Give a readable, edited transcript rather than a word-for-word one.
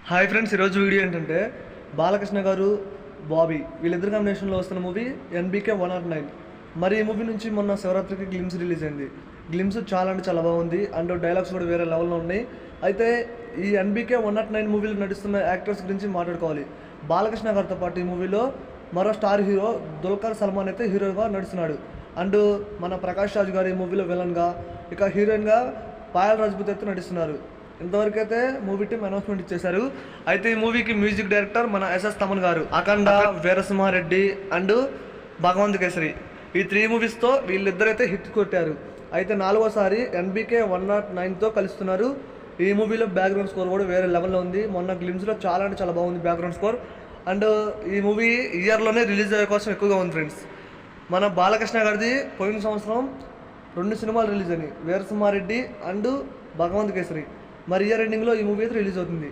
Hi friends, ఈరోజు video ఏంటంటే బాలకృష్ణ గారు బాబీ వీళ్ళిద్దరు కాంబినేషన్లో వస్తున్న మూవీ ఎన్బీకే 109. మరి ఈ మూవీ నుంచి మొన్న శివరాత్రికి గ్లిమ్స్ రిలీజ్ అయింది. గ్లిమ్స్ చాలా అంటే చాలా బాగుంది అండ్ డైలాగ్స్ కూడా వేరే లెవెల్లో ఉన్నాయి. అయితే ఈ ఎన్బీకే 109 మూవీలో నడుస్తున్న యాక్టర్స్ గురించి మాట్లాడుకోవాలి. బాలకృష్ణ గారితో పాటు ఈ మూవీలో మరో స్టార్ హీరో దుల్కర్ సల్మాన్ అయితే హీరోగా నడుస్తున్నాడు. అండ్ మన ప్రకాష్ రాజ్ గారు ఈ మూవీలో విలన్గా, ఇక హీరోయిన్గా పాయల్ రాజ్పూత్ అయితే నటిస్తున్నారు. ఇంతవరకు అయితే మూవీ టీమ్ అనౌన్స్మెంట్ ఇచ్చేశారు. అయితే ఈ మూవీకి మ్యూజిక్ డైరెక్టర్ మన ఎస్ఎస్ తమన్ గారు, అఖండ, వీరసింహారెడ్డి అండ్ భగవంత్ కేసరి ఈ 3 మూవీస్తో వీళ్ళిద్దరైతే హిట్ కొట్టారు. అయితే 4వసారి ఎన్బీకే 109తో కలుస్తున్నారు. ఈ మూవీలో బ్యాక్గ్రౌండ్ స్కోర్ కూడా వేరే లెవెల్లో ఉంది. మొన్న గ్లిమ్స్లో చాలా అంటే చాలా బాగుంది బ్యాక్గ్రౌండ్ స్కోర్. అండ్ ఈ మూవీ ఇయర్లోనే రిలీజ్ అయ్యే కోసం ఎక్కువగా ఉంది ఫ్రెండ్స్. మన బాలకృష్ణ గారిది పోయిన సంవత్సరం 2 సినిమాలు రిలీజ్ అయినాయి, వీరసింహారెడ్డి అండ్ భగవంత్ కేసరి. మరి ఇయర్ ఎండింగ్లో ఈ మూవీ అయితే రిలీజ్ అవుతుంది.